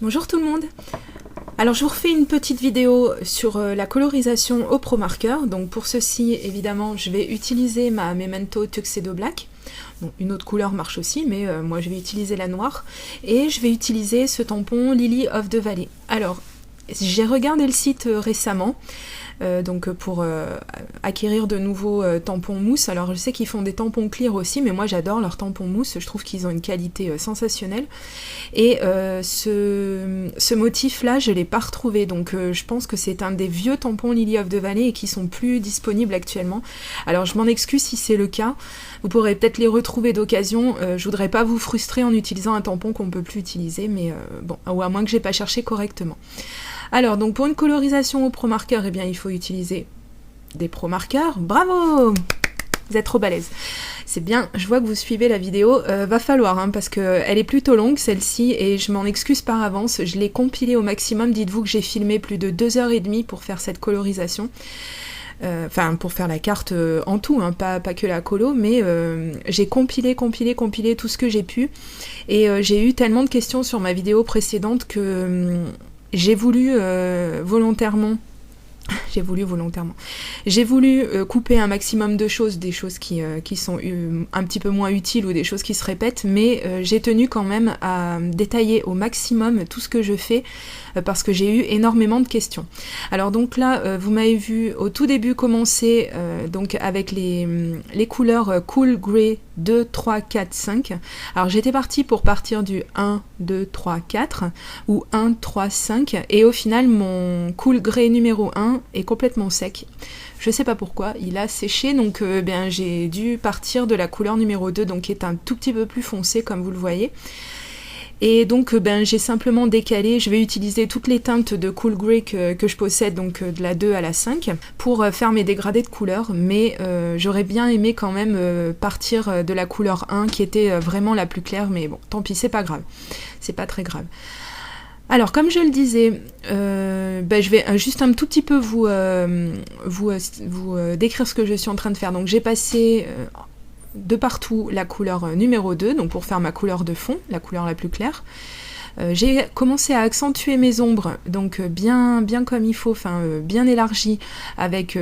Bonjour tout le monde. Alors je vous refais une petite vidéo sur la colorisation au Pro Marker. Donc pour ceci, évidemment, je vais utiliser ma Memento Tuxedo Black. Bon, une autre couleur marche aussi, mais moi je vais utiliser la noire. Et je vais utiliser ce tampon Lily of the Valley. Alors, j'ai regardé le site récemment. Donc pour acquérir de nouveaux tampons mousse. Alors je sais qu'ils font des tampons clear aussi, mais moi j'adore leurs tampons mousse, je trouve qu'ils ont une qualité sensationnelle. Et ce motif là je l'ai pas retrouvé, donc je pense que c'est un des vieux tampons Lily of the Valley et qui sont plus disponibles actuellement. Alors je m'en excuse si c'est le cas, vous pourrez peut-être les retrouver d'occasion. Je voudrais pas vous frustrer en utilisant un tampon qu'on peut plus utiliser, mais bon, ou à moins que j'ai pas cherché correctement. Alors, donc pour une colorisation au Pro Marker, eh bien, il faut utiliser des Pro Markers. Bravo! Vous êtes trop balèze. C'est bien, je vois que vous suivez la vidéo. Va falloir, hein, parce qu'elle est plutôt longue, celle-ci, et je m'en excuse par avance. Je l'ai compilée au maximum. Dites-vous que j'ai filmé plus de 2h30 pour faire cette colorisation. Enfin, pour faire la carte en tout, hein, pas que la colo, mais j'ai compilé tout ce que j'ai pu. Et j'ai eu tellement de questions sur ma vidéo précédente que... J'ai voulu volontairement couper un maximum de choses, des choses qui sont un petit peu moins utiles ou des choses qui se répètent, mais j'ai tenu quand même à détailler au maximum tout ce que je fais parce que j'ai eu énormément de questions. Alors donc là, vous m'avez vu au tout début commencer donc avec les couleurs Cool Grey 2, 3, 4, 5. Alors j'étais partie pour partir du 1, 2, 3, 4 ou 1, 3, 5 et au final mon Cool Grey numéro 1 est complètement sec. Je sais pas pourquoi, il a séché, donc bien, j'ai dû partir de la couleur numéro 2, donc qui est un tout petit peu plus foncé comme vous le voyez. Et donc ben, j'ai simplement décalé, je vais utiliser toutes les teintes de Cool Grey que je possède, donc de la 2 à la 5, pour faire mes dégradés de couleurs, mais j'aurais bien aimé quand même partir de la couleur 1 qui était vraiment la plus claire, mais bon, tant pis, c'est pas grave, c'est pas très grave. Alors comme je le disais, ben, je vais juste un tout petit peu vous décrire ce que je suis en train de faire. Donc j'ai passé... de partout la couleur numéro 2, donc pour faire ma couleur de fond, la couleur la plus claire. J'ai commencé à accentuer mes ombres, donc bien comme il faut, enfin bien élargie, avec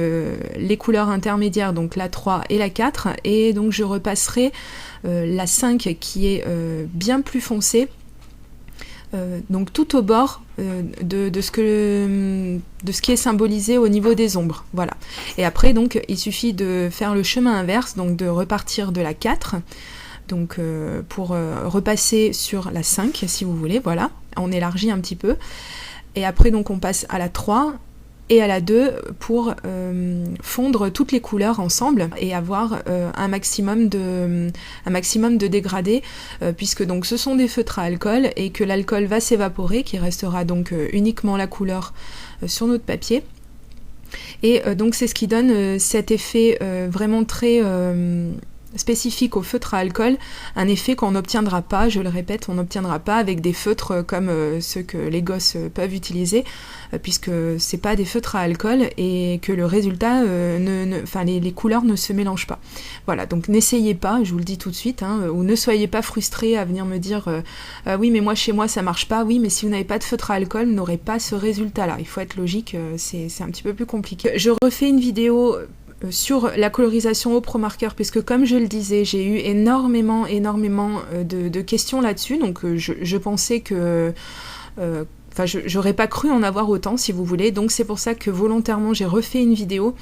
les couleurs intermédiaires, donc la 3 et la 4, et donc je repasserai la 5 qui est bien plus foncée, donc tout au bord de ce qui est symbolisé au niveau des ombres, voilà. Et après donc il suffit de faire le chemin inverse, donc de repartir de la 4, donc pour repasser sur la 5 si vous voulez, voilà, on élargit un petit peu, et après donc on passe à la 3 et à la 2 pour fondre toutes les couleurs ensemble et avoir un maximum de dégradés, puisque donc ce sont des feutres à alcool et que l'alcool va s'évaporer, qui restera donc uniquement la couleur sur notre papier. Et donc c'est ce qui donne cet effet vraiment très spécifique au feutre à alcool, un effet qu'on n'obtiendra pas, je le répète, on n'obtiendra pas avec des feutres comme ceux que les gosses peuvent utiliser, puisque c'est pas des feutres à alcool et que le résultat, les couleurs ne se mélangent pas. Voilà, donc n'essayez pas, je vous le dis tout de suite, hein, ou ne soyez pas frustrés à venir me dire oui mais moi chez moi ça marche pas, oui mais si vous n'avez pas de feutre à alcool, vous n'aurez pas ce résultat là, il faut être logique, c'est un petit peu plus compliqué. Je refais une vidéo sur la colorisation au Pro Marker, puisque comme je le disais, j'ai eu énormément de questions là-dessus, donc je pensais que... j'aurais pas cru en avoir autant si vous voulez, donc c'est pour ça que volontairement j'ai refait une vidéo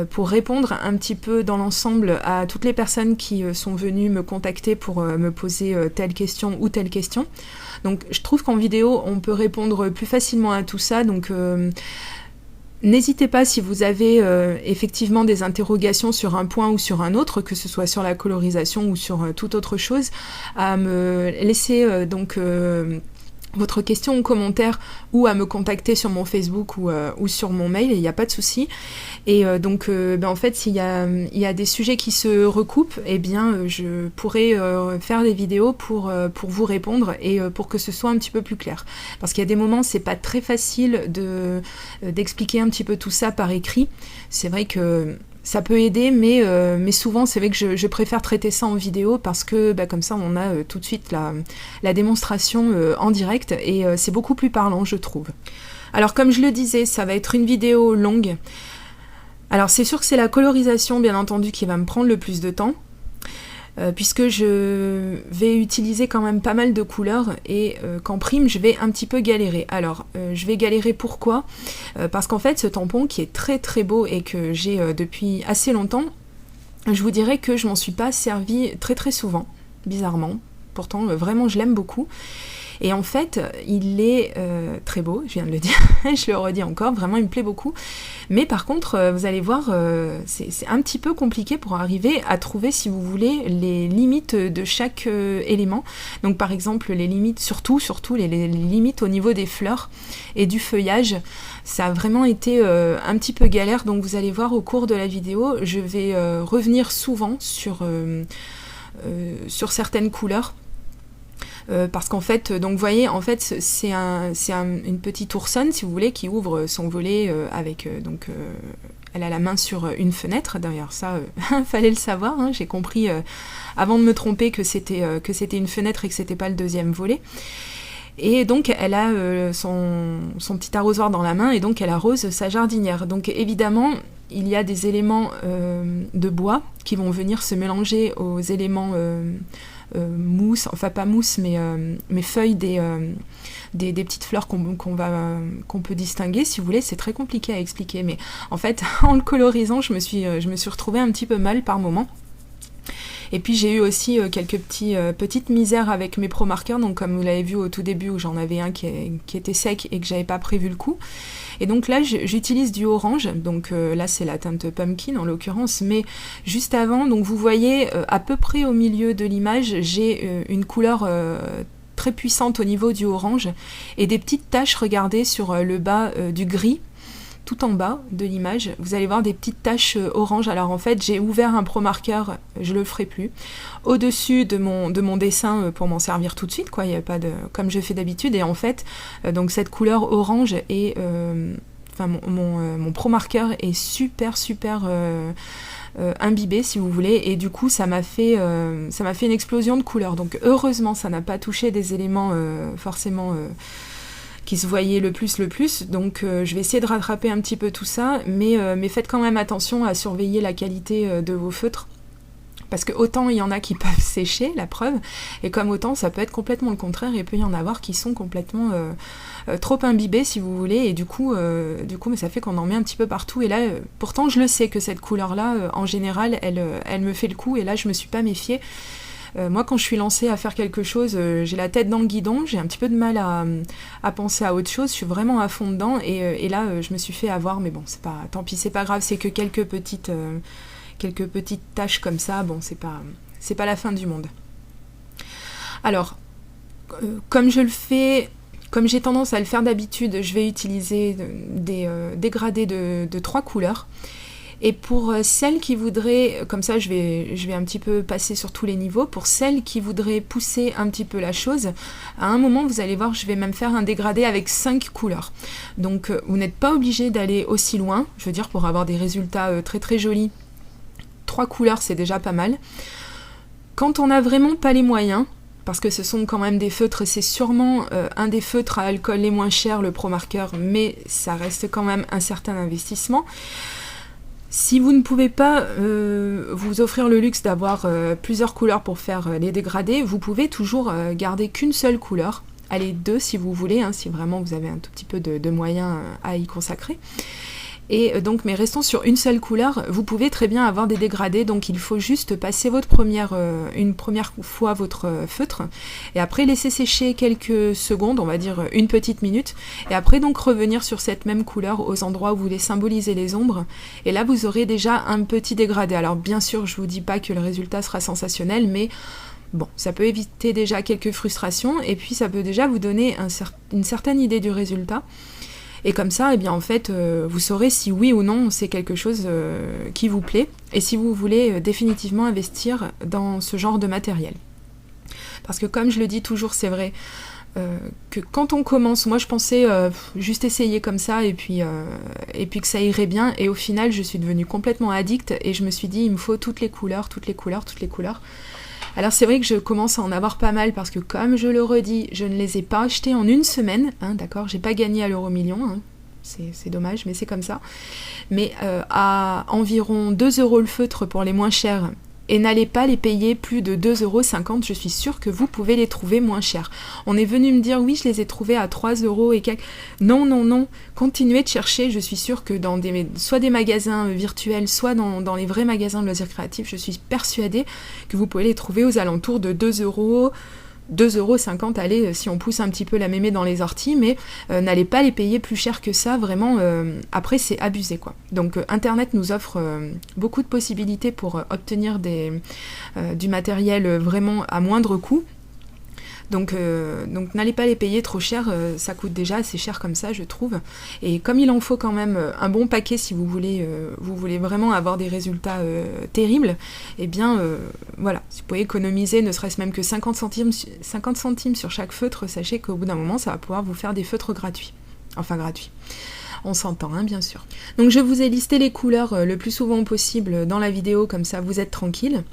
pour répondre un petit peu dans l'ensemble à toutes les personnes qui sont venues me contacter pour me poser telle question ou telle question. Donc je trouve qu'en vidéo on peut répondre plus facilement à tout ça, donc... N'hésitez pas si vous avez effectivement des interrogations sur un point ou sur un autre, que ce soit sur la colorisation ou sur toute autre chose, à me laisser votre question en commentaire ou à me contacter sur mon Facebook ou sur mon mail, il n'y a pas de souci. Et en fait, s'il y a des sujets qui se recoupent, eh bien, je pourrais faire des vidéos pour vous répondre et pour que ce soit un petit peu plus clair. Parce qu'il y a des moments, c'est pas très facile d'expliquer un petit peu tout ça par écrit. C'est vrai que Ça peut aider, mais souvent c'est vrai que je préfère traiter ça en vidéo parce que comme ça on a tout de suite la démonstration en direct et c'est beaucoup plus parlant, je trouve. Alors comme je le disais, ça va être une vidéo longue. Alors c'est sûr que c'est la colorisation bien entendu qui va me prendre le plus de temps. Puisque je vais utiliser quand même pas mal de couleurs et qu'en prime je vais un petit peu galérer. Alors je vais galérer pourquoi ? Parce qu'en fait ce tampon qui est très très beau et que j'ai depuis assez longtemps, je vous dirais que je m'en suis pas servi très très souvent, bizarrement. Pourtant vraiment je l'aime beaucoup. Et en fait, il est très beau, je viens de le dire, je le redis encore, vraiment il me plaît beaucoup. Mais par contre, vous allez voir, c'est un petit peu compliqué pour arriver à trouver, si vous voulez, les limites de chaque élément. Donc par exemple, les limites, surtout les limites au niveau des fleurs et du feuillage. Ça a vraiment été un petit peu galère, donc vous allez voir au cours de la vidéo, je vais revenir souvent sur certaines couleurs. Parce qu'en fait, donc vous voyez, en fait, c'est une petite oursonne, si vous voulez, qui ouvre son volet avec elle a la main sur une fenêtre. D'ailleurs, ça, fallait le savoir. Hein, j'ai compris avant de me tromper que c'était une fenêtre et que c'était pas le deuxième volet. Et donc elle a son petit arrosoir dans la main et donc elle arrose sa jardinière. Donc évidemment, il y a des éléments de bois qui vont venir se mélanger aux éléments mousse, enfin pas mousse, mais feuilles des petites fleurs qu'on peut distinguer, si vous voulez. C'est très compliqué à expliquer, mais en fait, en le colorisant, je me suis retrouvée un petit peu mal par moment. Et puis j'ai eu aussi quelques petites misères avec mes Pro Markers, donc comme vous l'avez vu au tout début où j'en avais un qui était sec et que j'avais pas prévu le coup. Et donc là j'utilise du orange, donc là c'est la teinte pumpkin en l'occurrence, mais juste avant, donc vous voyez à peu près au milieu de l'image, j'ai une couleur très puissante au niveau du orange et des petites taches, regardez, sur le bas du gris. Tout en bas de l'image, vous allez voir des petites taches orange. Alors en fait, j'ai ouvert un Pro Marker, je le ferai plus, au-dessus de mon dessin pour m'en servir tout de suite, quoi. Il y a pas de, comme je fais d'habitude. Et en fait, donc cette couleur orange et mon Pro Marker est super imbibé, si vous voulez, et du coup ça m'a fait une explosion de couleurs. Donc heureusement, ça n'a pas touché des éléments forcément qui se voyait le plus, donc je vais essayer de rattraper un petit peu tout ça, mais faites quand même attention à surveiller la qualité de vos feutres, parce que autant il y en a qui peuvent sécher, la preuve, et comme autant ça peut être complètement le contraire, et peut y en avoir qui sont complètement trop imbibés, si vous voulez, et du coup mais ça fait qu'on en met un petit peu partout, et là, pourtant je le sais que cette couleur-là, en général, elle me fait le coup, et là je me suis pas méfiée. Moi, quand je suis lancée à faire quelque chose, j'ai la tête dans le guidon, j'ai un petit peu de mal à penser à autre chose, je suis vraiment à fond dedans, et là, je me suis fait avoir, mais bon, tant pis, c'est pas grave, c'est que quelques petites taches comme ça, bon, c'est pas la fin du monde. Alors, comme j'ai tendance à le faire d'habitude, je vais utiliser des dégradés de 3 couleurs. Et pour celles qui voudraient, comme ça je vais un petit peu passer sur tous les niveaux, pour celles qui voudraient pousser un petit peu la chose, à un moment vous allez voir, je vais même faire un dégradé avec 5 couleurs. Donc vous n'êtes pas obligé d'aller aussi loin, je veux dire, pour avoir des résultats très très jolis. 3 couleurs c'est déjà pas mal. Quand on n'a vraiment pas les moyens, parce que ce sont quand même des feutres, c'est sûrement un des feutres à alcool les moins chers, le Pro Marker, mais ça reste quand même un certain investissement. Si vous ne pouvez pas vous offrir le luxe d'avoir plusieurs couleurs pour faire les dégradés, vous pouvez toujours garder qu'une seule couleur. Allez, 2 si vous voulez, hein, si vraiment vous avez un tout petit peu de moyens à y consacrer. Et donc, mais restons sur une seule couleur, vous pouvez très bien avoir des dégradés, donc il faut juste passer une première fois votre feutre, et après laisser sécher quelques secondes, on va dire une petite minute, et après donc revenir sur cette même couleur aux endroits où vous voulez symboliser les ombres, et là vous aurez déjà un petit dégradé. Alors bien sûr, je vous dis pas que le résultat sera sensationnel, mais bon, ça peut éviter déjà quelques frustrations, et puis ça peut déjà vous donner une certaine idée du résultat. Et comme ça, eh bien, en fait, vous saurez si oui ou non c'est quelque chose qui vous plaît et si vous voulez définitivement investir dans ce genre de matériel. Parce que comme je le dis toujours, c'est vrai, que quand on commence, moi je pensais juste essayer comme ça et puis que ça irait bien, et au final je suis devenue complètement addict et je me suis dit il me faut toutes les couleurs. Alors c'est vrai que je commence à en avoir pas mal parce que, comme je le redis, je ne les ai pas achetés en une semaine, hein, d'accord, j'ai pas gagné à l'euro-million, hein. C'est dommage, mais c'est comme ça. Mais à environ 2 € le feutre pour les moins chers, et n'allez pas les payer plus de 2,50 €, je suis sûre que vous pouvez les trouver moins chers. On est venu me dire oui, je les ai trouvés à 3 € et quelques. Non, continuez de chercher, je suis sûre que dans soit des magasins virtuels, soit dans les vrais magasins de loisirs créatifs, je suis persuadée que vous pouvez les trouver aux alentours de 2 €, 2,50 €, allez, si on pousse un petit peu la mémé dans les orties, mais n'allez pas les payer plus cher que ça, vraiment, après c'est abusé, quoi. Donc Internet nous offre beaucoup de possibilités pour obtenir du matériel vraiment à moindre coût. Donc n'allez pas les payer trop cher, ça coûte déjà assez cher comme ça, je trouve. Et comme il en faut quand même un bon paquet si vous voulez vraiment avoir des résultats terribles, eh bien voilà, si vous pouvez économiser ne serait-ce même que 50 centimes sur chaque feutre, sachez qu'au bout d'un moment ça va pouvoir vous faire des feutres gratuits. Enfin gratuits. On s'entend, hein, bien sûr. Donc je vous ai listé les couleurs le plus souvent possible dans la vidéo, comme ça vous êtes tranquille.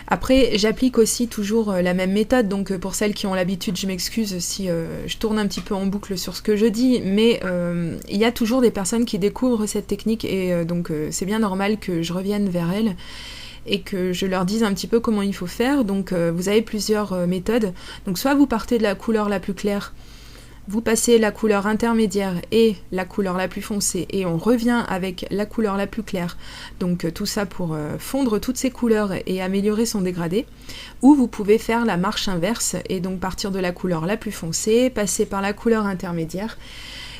Après, j'applique aussi toujours la même méthode, donc pour celles qui ont l'habitude, je m'excuse si je tourne un petit peu en boucle sur ce que je dis, mais il y a toujours des personnes qui découvrent cette technique, et donc c'est bien normal que je revienne vers elles et que je leur dise un petit peu comment il faut faire. Donc vous avez plusieurs méthodes. Donc soit vous partez de la couleur la plus claire, vous passez la couleur intermédiaire et la couleur la plus foncée, et on revient avec la couleur la plus claire. Donc tout ça pour fondre toutes ces couleurs et améliorer son dégradé. Ou vous pouvez faire la marche inverse et donc partir de la couleur la plus foncée, passer par la couleur intermédiaire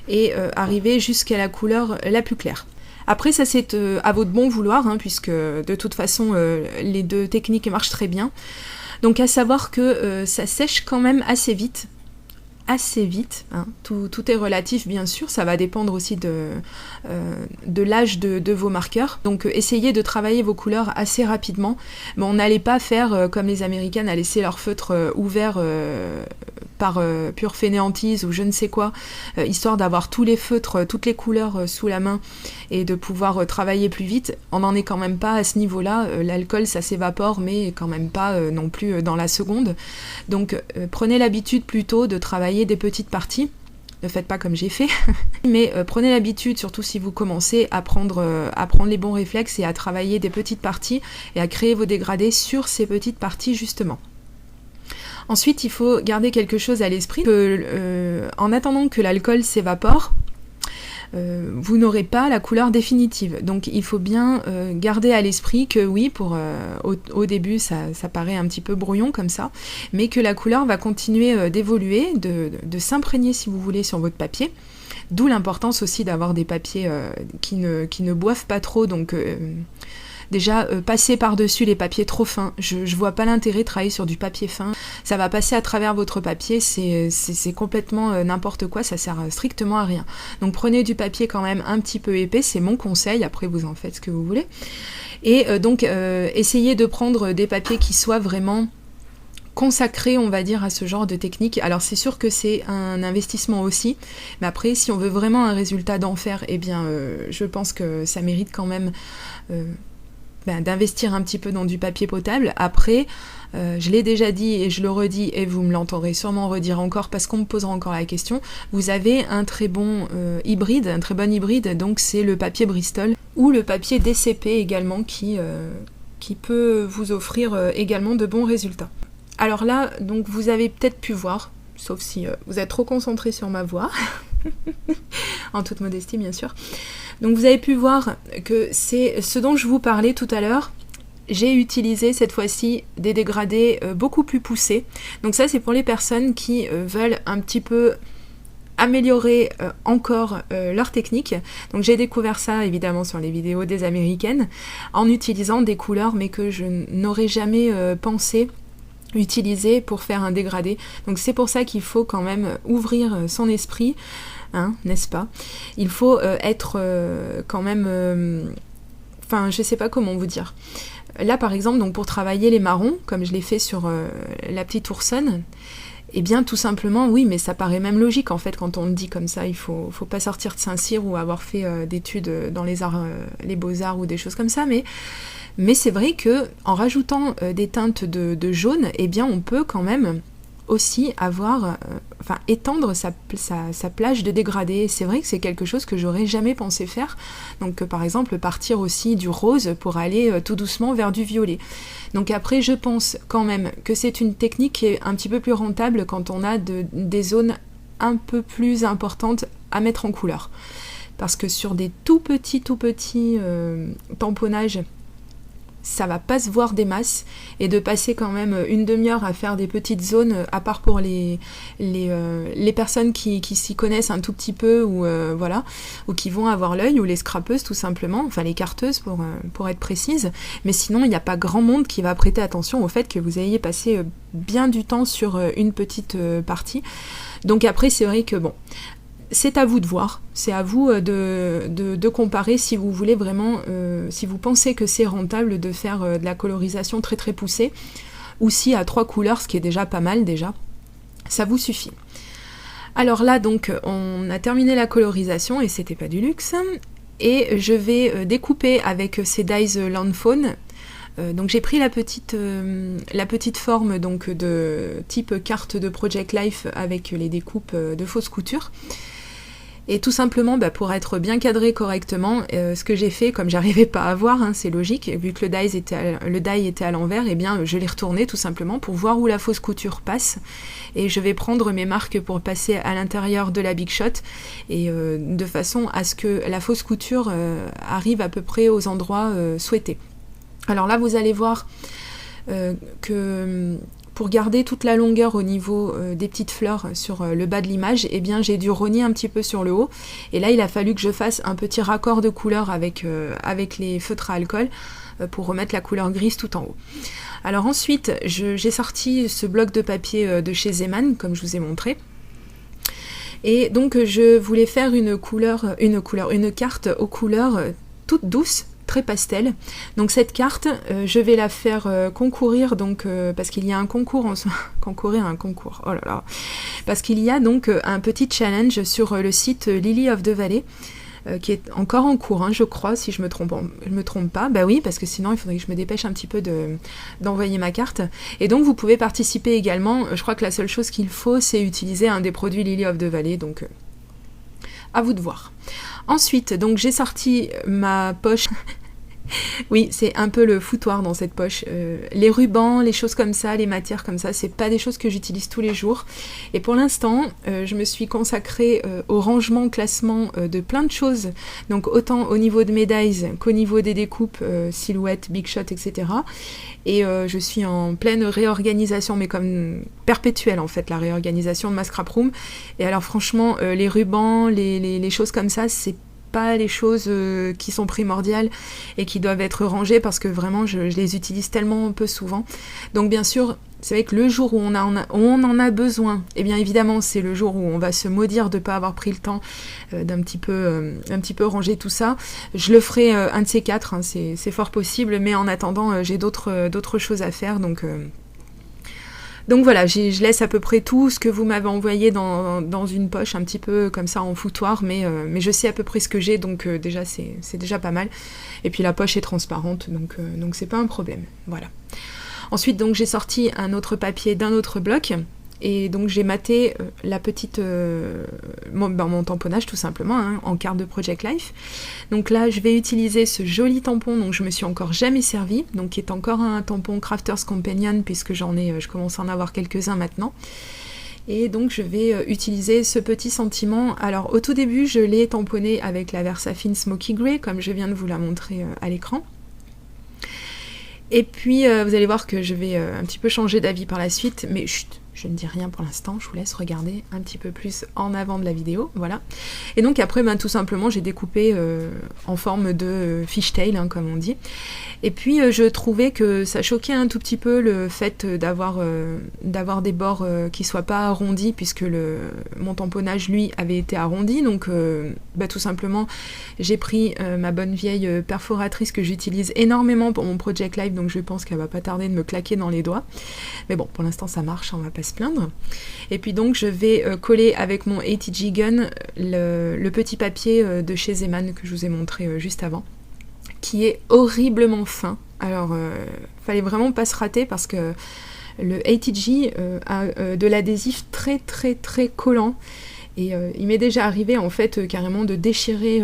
et arriver jusqu'à la couleur la plus claire. Après ça c'est à votre bon vouloir, hein, puisque de toute façon les deux techniques marchent très bien. Donc à savoir que ça sèche quand même assez vite, hein. Tout est relatif bien sûr, ça va dépendre aussi de l'âge de vos marqueurs, donc essayez de travailler vos couleurs assez rapidement. Bon, n'allez pas faire comme les Américaines, à laisser leur feutre ouvert par pure fainéantise ou je ne sais quoi, histoire d'avoir tous les feutres, toutes les couleurs sous la main et de pouvoir travailler plus vite. On n'en est quand même pas à ce niveau-là, l'alcool ça s'évapore, mais quand même pas non plus dans la seconde. Donc prenez l'habitude plutôt de travailler des petites parties. Ne faites pas comme j'ai fait, mais prenez l'habitude, surtout si vous commencez à prendre les bons réflexes et à travailler des petites parties et à créer vos dégradés sur ces petites parties justement. Ensuite, il faut garder quelque chose à l'esprit, que en attendant que l'alcool s'évapore, vous n'aurez pas la couleur définitive. Donc il faut bien garder à l'esprit que oui, au début ça paraît un petit peu brouillon comme ça, mais que la couleur va continuer d'évoluer, de s'imprégner si vous voulez sur votre papier. D'où l'importance aussi d'avoir des papiers qui ne boivent pas trop, donc déjà, passer par-dessus les papiers trop fins. Je vois pas l'intérêt de travailler sur du papier fin. Ça va passer à travers votre papier, c'est complètement n'importe quoi, ça sert strictement à rien. Donc prenez du papier quand même un petit peu épais, c'est mon conseil, après vous en faites ce que vous voulez. Et donc essayez de prendre des papiers qui soient vraiment consacrés, on va dire, à ce genre de technique. Alors c'est sûr que c'est un investissement aussi, mais après si on veut vraiment un résultat d'enfer, eh bien je pense que ça mérite quand même d'investir un petit peu dans du papier potable. Après, je l'ai déjà dit et je le redis, et vous me l'entendrez sûrement redire encore parce qu'on me posera encore la question, vous avez un très bon hybride, donc c'est le papier Bristol ou le papier DCP également qui peut vous offrir également de bons résultats. Alors là, donc vous avez peut-être pu voir, sauf si vous êtes trop concentré sur ma voix, en toute modestie bien sûr. Donc vous avez pu voir que c'est ce dont je vous parlais tout à l'heure. J'ai utilisé cette fois-ci des dégradés beaucoup plus poussés. Donc ça c'est pour les personnes qui veulent un petit peu améliorer encore leur technique. Donc j'ai découvert ça évidemment sur les vidéos des Américaines en utilisant des couleurs mais que je n'aurais jamais pensé utiliser pour faire un dégradé. Donc c'est pour ça qu'il faut quand même ouvrir son esprit, hein, n'est-ce pas? Il faut être quand même... Enfin, je sais pas comment vous dire. Là, par exemple, donc pour travailler les marrons, comme je l'ai fait sur la petite oursonne, Eh bien, tout simplement, oui, mais ça paraît même logique, en fait, quand on le dit comme ça. Il faut pas sortir de Saint-Cyr ou avoir fait d'études dans les arts, les beaux-arts ou des choses comme ça, mais c'est vrai que en rajoutant des teintes de jaune, eh bien, on peut quand même aussi avoir, étendre sa plage de dégradé. C'est vrai que c'est quelque chose que j'aurais jamais pensé faire. Donc, par exemple, partir aussi du rose pour aller tout doucement vers du violet. Donc après, je pense quand même que c'est une technique qui est un petit peu plus rentable quand on a des zones un peu plus importantes à mettre en couleur. Parce que sur des tout petits tamponnages, ça va pas se voir des masses, et de passer quand même une demi-heure à faire des petites zones, à part pour les personnes qui s'y connaissent un tout petit peu, ou ou qui vont avoir l'œil, ou les scrapeuses tout simplement, enfin les carteuses pour être précise, mais sinon il n'y a pas grand monde qui va prêter attention au fait que vous ayez passé bien du temps sur une petite partie. Donc après c'est vrai que bon, c'est à vous de voir, c'est à vous de comparer si vous voulez vraiment, si vous pensez que c'est rentable de faire de la colorisation très très poussée, ou si à 3 couleurs, ce qui est déjà pas mal déjà, ça vous suffit. Alors là donc on a terminé la colorisation et c'était pas du luxe, et je vais découper avec ces dies Landfawn. Donc j'ai pris la petite forme donc de type carte de Project Life avec les découpes de fausses coutures. Et tout simplement, pour être bien cadré correctement, ce que j'ai fait, comme j'arrivais pas à voir, c'est logique, vu que le die était à l'envers, eh bien je l'ai retourné tout simplement pour voir où la fausse couture passe. Et je vais prendre mes marques pour passer à l'intérieur de la Big Shot, et de façon à ce que la fausse couture arrive à peu près aux endroits souhaités. Alors là, vous allez voir que pour garder toute la longueur au niveau des petites fleurs sur le bas de l'image, eh bien j'ai dû rogner un petit peu sur le haut, et là il a fallu que je fasse un petit raccord de couleur avec les feutres à alcool pour remettre la couleur grise tout en haut. Alors ensuite j'ai sorti ce bloc de papier de chez Zeman, comme je vous ai montré, et donc je voulais faire une carte aux couleurs toutes douces, très pastel. Donc cette carte, je vais la faire concourir, donc parce qu'il y a un concours oh là là, parce qu'il y a donc un petit challenge sur le site Lily of the Valley, qui est encore en cours, je crois, si je me trompe pas. Bah oui, parce que sinon il faudrait que je me dépêche un petit peu d'envoyer ma carte. Et donc vous pouvez participer également. Je crois que la seule chose qu'il faut, c'est utiliser un des produits Lily of the Valley, donc à vous de voir. Ensuite, donc j'ai sorti ma poche. Oui, c'est un peu le foutoir dans cette poche. Les rubans, les choses comme ça, les matières comme ça, c'est pas des choses que j'utilise tous les jours. Et pour l'instant, je me suis consacrée au rangement, classement de plein de choses. Donc autant au niveau de mes dies qu'au niveau des découpes, silhouettes, big shot, etc. Et je suis en pleine réorganisation, mais comme perpétuelle en fait, la réorganisation de ma scrap room. Et alors franchement, les rubans, les choses comme ça, c'est pas les choses qui sont primordiales et qui doivent être rangées, parce que vraiment je les utilise tellement peu souvent. Donc bien sûr, c'est vrai que le jour où on en a besoin, et bien évidemment c'est le jour où on va se maudire de ne pas avoir pris le temps d'un petit peu ranger tout ça. Je le ferai un de ces quatre, c'est fort possible, mais en attendant j'ai d'autres choses à faire, donc voilà, je laisse à peu près tout ce que vous m'avez envoyé dans une poche, un petit peu comme ça en foutoir, mais je sais à peu près ce que j'ai, donc déjà c'est déjà pas mal. Et puis la poche est transparente, donc c'est pas un problème. Voilà. Ensuite donc j'ai sorti un autre papier d'un autre bloc, et donc j'ai maté mon tamponnage tout simplement, en carte de Project Life. Donc là je vais utiliser ce joli tampon dont je me suis encore jamais servi, donc qui est encore un tampon Crafters Companion, puisque je commence à en avoir quelques-uns maintenant. Et donc je vais utiliser ce petit sentiment. Alors au tout début je l'ai tamponné avec la Versafine Smoky Grey, comme je viens de vous la montrer à l'écran. Et puis vous allez voir que je vais un petit peu changer d'avis par la suite, mais chut, je ne dis rien pour l'instant, je vous laisse regarder un petit peu plus en avant de la vidéo, voilà. Et donc après, tout simplement, j'ai découpé en forme de fishtail, comme on dit. Et puis je trouvais que ça choquait un tout petit peu le fait d'avoir des bords qui soient pas arrondis, puisque mon tamponnage, lui, avait été arrondi. Donc tout simplement, j'ai pris ma bonne vieille perforatrice que j'utilise énormément pour mon Project Life, donc je pense qu'elle va pas tarder de me claquer dans les doigts. Mais bon, pour l'instant ça marche, on va pas pas se plaindre. Et puis donc je vais coller avec mon ATG Gun le petit papier de chez Zeman que je vous ai montré juste avant, qui est horriblement fin. Alors fallait vraiment pas se rater parce que le ATG a de l'adhésif très très très collant. Et il m'est déjà arrivé en fait carrément de déchirer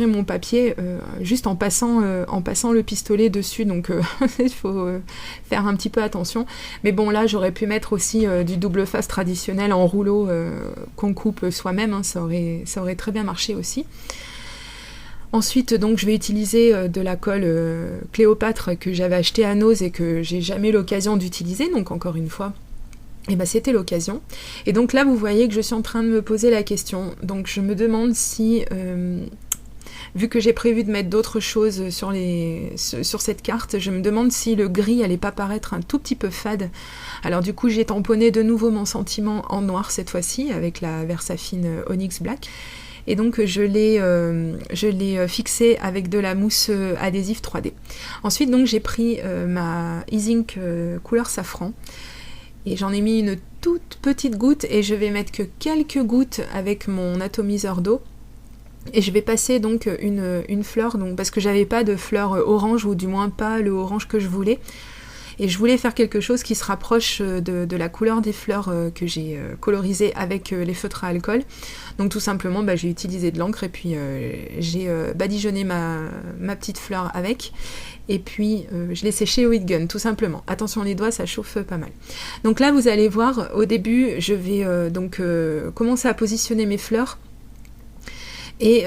mon papier juste en passant le pistolet dessus, donc il faut faire un petit peu attention. Mais bon, là j'aurais pu mettre aussi du double face traditionnel en rouleau qu'on coupe soi-même, hein, ça aurait très bien marché aussi. Ensuite, donc, je vais utiliser de la colle Cléopâtre que j'avais acheté à Nose et que j'ai jamais eu l'occasion d'utiliser, donc encore une fois. Et ben c'était l'occasion. Et donc là, vous voyez que je suis en train de me poser la question. Donc je me demande si, vu que j'ai prévu de mettre d'autres choses sur cette carte, je me demande si le gris allait pas paraître un tout petit peu fade. Alors du coup, j'ai tamponné de nouveau mon sentiment en noir cette fois-ci, avec la Versafine Onyx Black. Et donc je l'ai fixé avec de la mousse adhésive 3D. Ensuite, donc j'ai pris ma E-Zinc couleur safran. Et j'en ai mis une toute petite goutte et je vais mettre que quelques gouttes avec mon atomiseur d'eau. Et je vais passer donc une fleur, donc, parce que j'avais pas de fleur orange, ou du moins pas le orange que je voulais. Et je voulais faire quelque chose qui se rapproche de la couleur des fleurs que j'ai colorisées avec les feutres à alcool. Donc tout simplement, j'ai utilisé de l'encre et puis j'ai badigeonné ma petite fleur avec. Et puis je l'ai séché au heat gun, tout simplement. Attention les doigts, ça chauffe pas mal. Donc là, vous allez voir, au début, je vais commencer à positionner mes fleurs. Et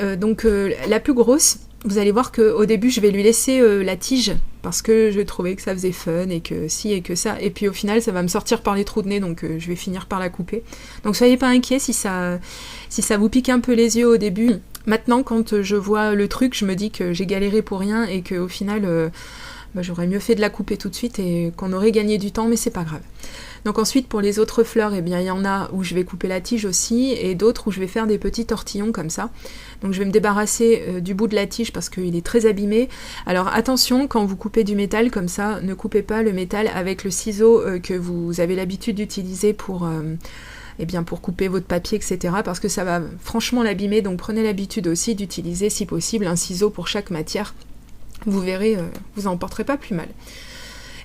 la plus grosse, vous allez voir qu'au début, je vais lui laisser la tige, parce que je trouvais que ça faisait fun, et que si et que ça. Et puis au final, ça va me sortir par les trous de nez, donc je vais finir par la couper. Donc soyez pas inquiets si ça vous pique un peu les yeux au début. Maintenant, quand je vois le truc, je me dis que j'ai galéré pour rien, et qu'au final, j'aurais mieux fait de la couper tout de suite, et qu'on aurait gagné du temps, mais c'est pas grave. Donc ensuite, pour les autres fleurs, eh bien, il y en a où je vais couper la tige aussi, et d'autres où je vais faire des petits tortillons comme ça. Donc je vais me débarrasser du bout de la tige parce qu'il est très abîmé. Alors attention, quand vous coupez du métal comme ça, ne coupez pas le métal avec le ciseau que vous avez l'habitude d'utiliser pour couper votre papier, etc. Parce que ça va franchement l'abîmer, donc prenez l'habitude aussi d'utiliser, si possible, un ciseau pour chaque matière. Vous verrez, vous en porterez pas plus mal.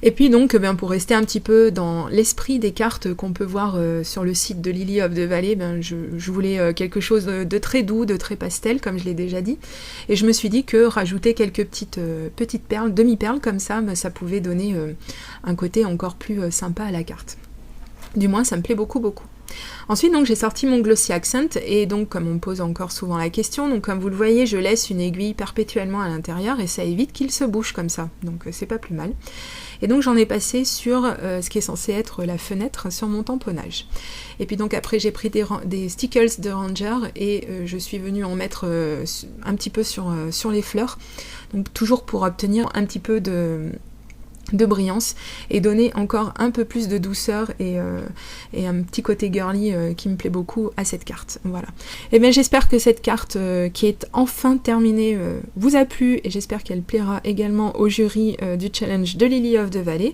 Et puis donc, pour rester un petit peu dans l'esprit des cartes qu'on peut voir sur le site de Lily of the Valley, je voulais quelque chose de très doux, de très pastel, comme je l'ai déjà dit. Et je me suis dit que rajouter quelques petites perles, demi-perles comme ça, ça pouvait donner un côté encore plus sympa à la carte. Du moins, ça me plaît beaucoup, beaucoup. Ensuite, donc, j'ai sorti mon Glossy Accent, et donc, comme on me pose encore souvent la question, donc comme vous le voyez, je laisse une aiguille perpétuellement à l'intérieur, et ça évite qu'il se bouge comme ça, donc c'est pas plus mal. Et donc j'en ai passé sur ce qui est censé être la fenêtre sur mon tamponnage. Et puis donc après j'ai pris des stickers de Ranger, et je suis venue en mettre un petit peu sur les fleurs, donc toujours pour obtenir un petit peu de brillance et donner encore un peu plus de douceur et un petit côté girly qui me plaît beaucoup à cette carte. Voilà. Et bien j'espère que cette carte qui est enfin terminée vous a plu, et j'espère qu'elle plaira également au jury du challenge de Lily of the Valley.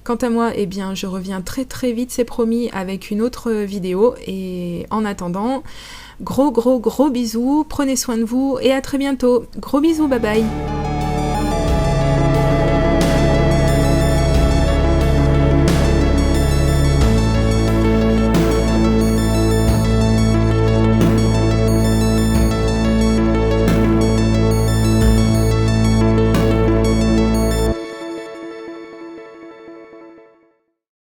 Quant à moi, eh bien je reviens très très vite, c'est promis, avec une autre vidéo, et en attendant, gros bisous, prenez soin de vous et à très bientôt. Gros bisous, bye bye.